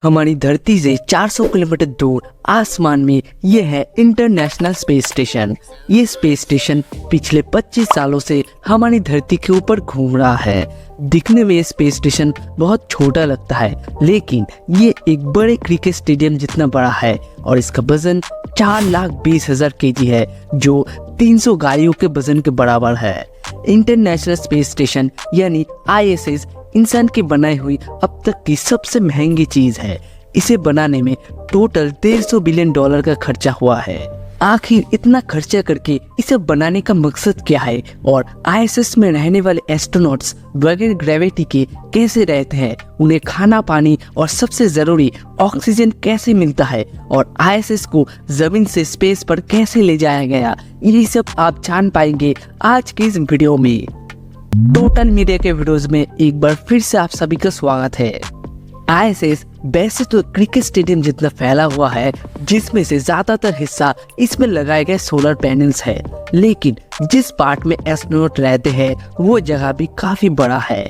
हमारी धरती से 400 किलोमीटर दूर आसमान में ये है इंटरनेशनल स्पेस स्टेशन। ये स्पेस स्टेशन पिछले 25 सालों से हमारी धरती के ऊपर घूम रहा है। दिखने में ये स्पेस स्टेशन बहुत छोटा लगता है, लेकिन ये एक बड़े क्रिकेट स्टेडियम जितना बड़ा है और इसका वजन 4,20,000 केजी है, जो 300 गाड़ियों के वजन के बराबर है। इंटरनेशनल स्पेस स्टेशन यानी ISS इंसान की बनाई हुई अब तक की सबसे महंगी चीज है। इसे बनाने में टोटल $150 बिलियन का खर्चा हुआ है। आखिर इतना खर्चा करके इसे बनाने का मकसद क्या है और ISS में रहने वाले एस्ट्रोनॉट्स बगैर ग्रेविटी के कैसे रहते हैं, उन्हें खाना पानी और सबसे जरूरी ऑक्सीजन कैसे मिलता है और ISS को जमीन से स्पेस पर कैसे ले जाया गया, ये सब आप जान पाएंगे आज के इस वीडियो में। टोटल मीडिया के वीडियोस में एक बार फिर से आप सभी का स्वागत है। ISS वैसे तो क्रिकेट स्टेडियम जितना फैला हुआ है, जिसमें से ज्यादातर हिस्सा इसमें लगाए गए सोलर पैनल्स है, लेकिन जिस पार्ट में एस्ट्रोनॉट रहते हैं वो जगह भी काफी बड़ा है।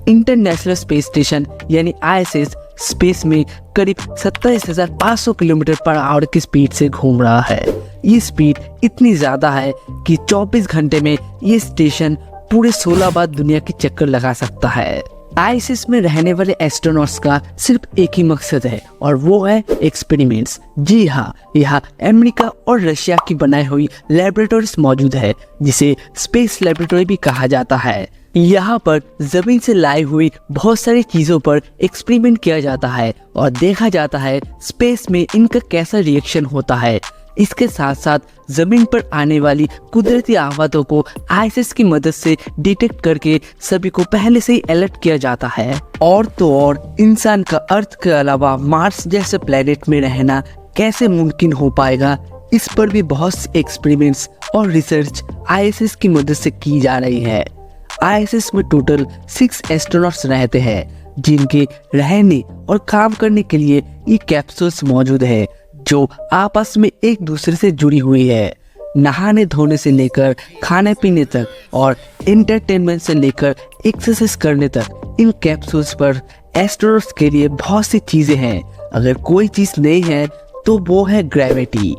इंटरनेशनल स्पेस स्टेशन यानी ISS स्पेस में करीब 27,500 किलोमीटर पर आवर की स्पीड से घूम रहा है। ये स्पीड इतनी ज्यादा है कि 24 घंटे में ये स्टेशन पूरे 16 बार दुनिया की चक्कर लगा सकता है। ISS में रहने वाले एस्ट्रोनॉट्स का सिर्फ एक ही मकसद है और वो है एक्सपेरिमेंट्स। जी हाँ, यहाँ अमेरिका और रशिया की बनाई हुई लैबोरेटरीज मौजूद है, जिसे स्पेस लैबोरेटरी भी कहा जाता है। यहाँ पर जमीन से लाई हुई बहुत सारी चीजों पर एक्सपेरिमेंट किया जाता है और देखा जाता है स्पेस में इनका कैसा रिएक्शन होता है। इसके साथ साथ जमीन पर आने वाली कुदरती आफतों को ISS की मदद से डिटेक्ट करके सभी को पहले से ही अलर्ट किया जाता है। और तो और इंसान का अर्थ के अलावा मार्स जैसे प्लेनेट में रहना कैसे मुमकिन हो पाएगा, इस पर भी बहुत से एक्सपेरिमेंट्स और रिसर्च ISS की मदद से की जा रही है। ISS में टोटल 6 एस्ट्रोनॉट्स रहते हैं, जिनके रहने और काम करने के लिए ये कैप्सूल्स मौजूद है, जो आपस में एक दूसरे से जुड़ी हुई है। नहाने धोने से लेकर खाने पीने तक और एंटरटेनमेंट से लेकर एक्सरसाइज करने तक इन कैप्सूल्स पर एस्ट्रोनॉट्स के लिए बहुत सी चीजें हैं। अगर कोई चीज नहीं है तो वो है ग्रेविटी।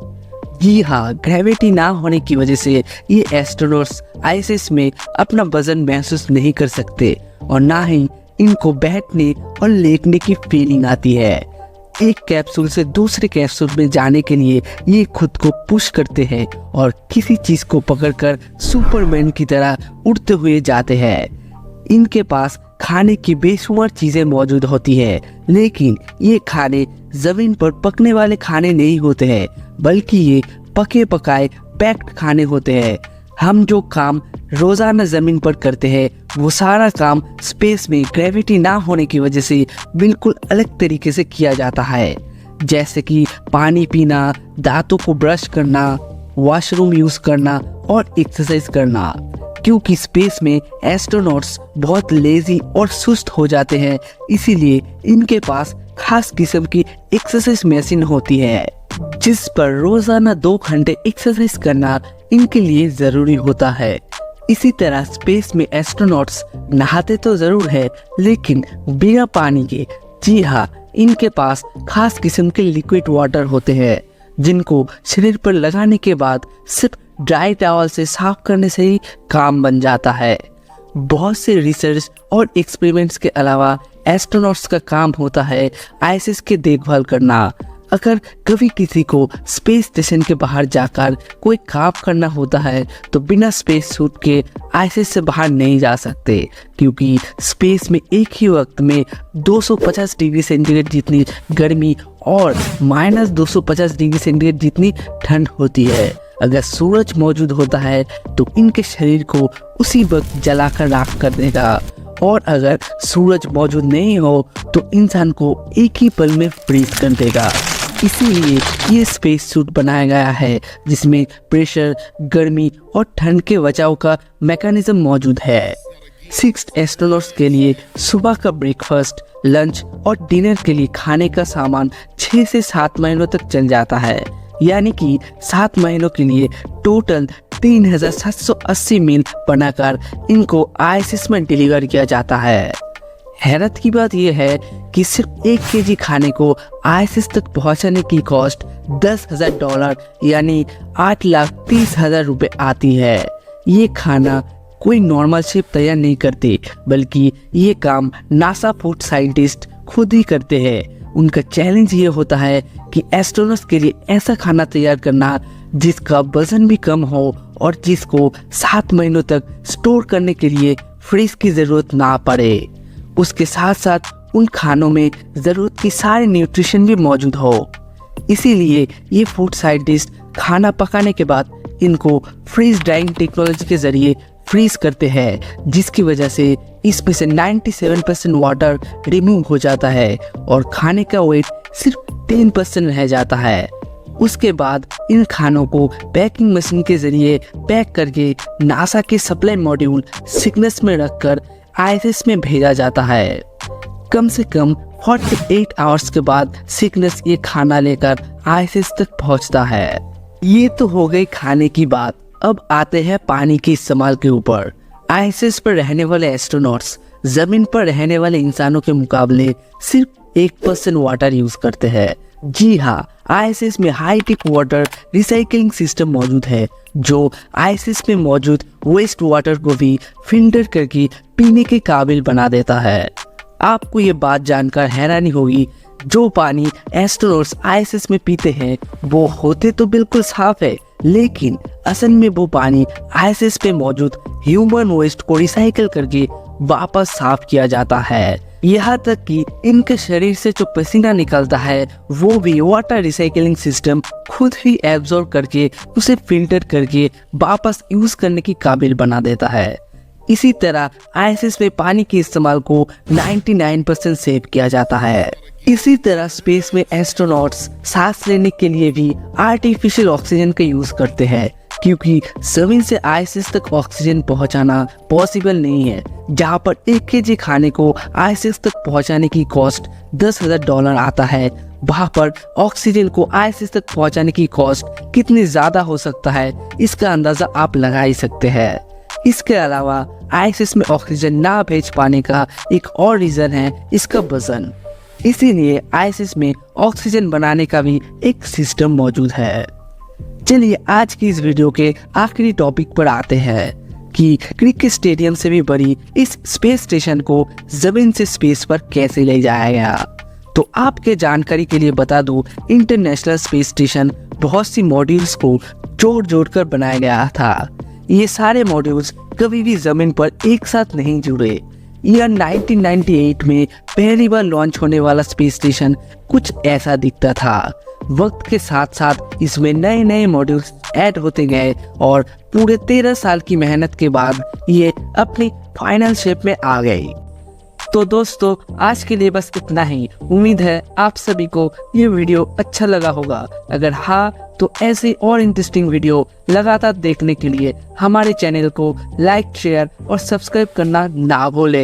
जी हाँ, ग्रेविटी ना होने की वजह से ये एस्ट्रोनॉट्स ISS में अपना वजन महसूस नहीं कर सकते और ना ही इनको बैठने और लेटने की फीलिंग आती है। एक कैप्सूल से दूसरे कैप्सूल में जाने के लिए ये खुद को पुश करते हैं और किसी चीज को पकड़कर सुपरमैन की तरह उड़ते हुए जाते हैं। इनके पास खाने की बेशुमार चीजें मौजूद होती है, लेकिन ये खाने जमीन पर पकने वाले खाने नहीं होते हैं, बल्कि ये पके पकाए पैक्ड खाने होते हैं। हम जो काम रोजाना जमीन पर करते हैं वो सारा काम स्पेस में ग्रेविटी ना होने की वजह से बिल्कुल अलग तरीके से किया जाता है, जैसे कि पानी पीना, दांतों को ब्रश करना, वॉशरूम यूज करना और एक्सरसाइज करना। क्योंकि स्पेस में एस्ट्रोनॉट्स बहुत लेजी और सुस्त हो जाते हैं, इसीलिए इनके पास खास किस्म की एक्सरसाइज मशीन होती है, जिस पर रोजाना 2 घंटे एक्सरसाइज करना इनके लिए जरूरी होता है। इसी तरह स्पेस में एस्ट्रोनॉट्स नहाते तो जरूर है, लेकिन बिना पानी के। जी हाँ, इनके पास खास किस्म के लिक्विड वाटर होते हैं, जिनको शरीर पर लगाने के बाद सिर्फ ड्राई टॉवल से साफ करने से ही काम बन जाता है। बहुत से रिसर्च और एक्सपेरिमेंट्स के अलावा एस्ट्रोनॉट्स का काम होता है ISS की देखभाल करना। अगर कभी किसी को स्पेस स्टेशन के बाहर जाकर कोई काम करना होता है तो बिना स्पेस सूट के ISS से बाहर नहीं जा सकते, क्योंकि स्पेस में एक ही वक्त में 250 डिग्री सेंटीग्रेड जितनी गर्मी और -250 डिग्री सेंटीग्रेड जितनी ठंड होती है। अगर सूरज मौजूद होता है तो इनके शरीर को उसी वक्त जलाकर राख कर देगा, और अगर सूरज मौजूद नहीं हो तो इंसान को एक ही पल में फ्रीज कर देगा। इसीलिए ये स्पेस सूट बनाया गया है, जिसमें प्रेशर, गर्मी और ठंड के बचाव का मैकेनिज्म मौजूद है। 6 एस्ट्रोनॉट्स के लिए सुबह का ब्रेकफास्ट, लंच और डिनर के लिए खाने का सामान 6 से 7 महीनों तक चल जाता है, यानी कि 7 महीनों के लिए टोटल 3,780 मील बनाकर इनको ISS में डिलीवर किया जाता है। हैरत की बात यह है कि सिर्फ 1 केजी खाने को ISS तक पहुंचाने की कॉस्ट $10,000 यानी 8,30,000 रुपए आती है। ये खाना कोई नॉर्मल शेफ तैयार नहीं करते, बल्कि ये काम नासा फूड साइंटिस्ट खुद ही करते हैं। उनका चैलेंज ये होता है कि एस्ट्रोनॉट्स के लिए ऐसा खाना तैयार करना जिसका वजन भी कम हो और जिसको 7 महीनों तक स्टोर करने के लिए फ्रीज की जरूरत ना पड़े। उसके साथ साथ उन खानों में जरूरत की सारे न्यूट्रिशन भी मौजूद हो। इसीलिए ये फूड साइंटिस्ट खाना पकाने के बाद इनको फ्रीज ड्राइंग टेक्नोलॉजी के जरिए फ्रीज करते हैं, जिसकी वजह से इसमें से 97% वाटर रिमूव हो जाता है और खाने का वेट सिर्फ 10% रह जाता है। उसके बाद इन खानों को पैकिंग मशीन के जरिए पैक करके नासा के सप्लाई मॉड्यूल सिग्नस में रखकर ISS में भेजा जाता है। कम से कम 48 आवर्स के बाद सिग्नस ये खाना लेकर ISS तक पहुंचता है। ये तो हो गई खाने की बात। अब आते हैं पानी के इस्तेमाल के ऊपर। ISS पर रहने वाले एस्ट्रोनॉट्स जमीन पर रहने वाले इंसानों के मुकाबले सिर्फ 1% वाटर यूज करते हैं। जी हाँ, ISS में हाईटेक वाटर रिसाइकलिंग सिस्टम मौजूद है, जो ISS में मौजूद वेस्ट वाटर को भी फिल्टर करके पीने के काबिल बना देता है। आपको ये बात जानकर हैरानी होगी, जो पानी एस्ट्रोनॉट्स ISS में पीते हैं वो होते तो बिल्कुल साफ है, लेकिन असल में वो पानी ISS पे मौजूद ह्यूमन वेस्ट को रिसाइकल करके वापस साफ किया जाता है। यहाँ तक कि इनके शरीर से जो पसीना निकलता है वो भी वाटर रिसाइकलिंग सिस्टम खुद ही एब्जॉर्ब करके उसे फिल्टर करके वापस यूज करने की काबिल बना देता है। इसी तरह ISS में पानी के इस्तेमाल को 99% सेव किया जाता है। इसी तरह स्पेस में एस्ट्रोनॉट्स सांस लेने के लिए भी आर्टिफिशियल ऑक्सीजन का यूज करते हैं, क्योंकि जमीन से ISS तक ऑक्सीजन पहुंचाना पॉसिबल नहीं है। जहां पर 1 केजी खाने को ISS तक पहुंचाने की कॉस्ट $10,000 आता है, वहां पर ऑक्सीजन को ISS तक पहुंचाने की कॉस्ट कितनी ज्यादा हो सकता है, इसका अंदाजा आप लगा ही सकते हैं। इसके अलावा ISS में ऑक्सीजन ना भेज पाने का एक और रीजन है इसका वजन। इसीलिए ISS में ऑक्सीजन बनाने का भी एक सिस्टम मौजूद है। चलिए आज की इस वीडियो के आखिरी टॉपिक पर आते हैं कि क्रिकेट स्टेडियम से भी बड़ी इस स्पेस स्टेशन को जमीन से स्पेस पर कैसे ले जाया गया। तो आपके जानकारी के लिए बता दूं, इंटरनेशनल स्पेस स्टेशन बहुत सी मॉड्यूल्स को जोड़ कर बनाया गया था। ये सारे मॉड्यूल्स कभी भी जमीन पर एक साथ नहीं जुड़े। ईयर 1998 में पहली बार लॉन्च होने वाला स्पेस स्टेशन कुछ ऐसा दिखता था। वक्त के साथ साथ इसमें नए नए मॉड्यूल्स ऐड होते गए और पूरे 13 साल की मेहनत के बाद ये अपनी फाइनल शेप में आ गई। तो दोस्तों आज के लिए बस इतना ही। उम्मीद है आप सभी को ये वीडियो अच्छा लगा होगा। अगर हाँ तो ऐसे और इंटरेस्टिंग वीडियो लगातार देखने के लिए हमारे चैनल को लाइक, शेयर और सब्सक्राइब करना ना भूलें।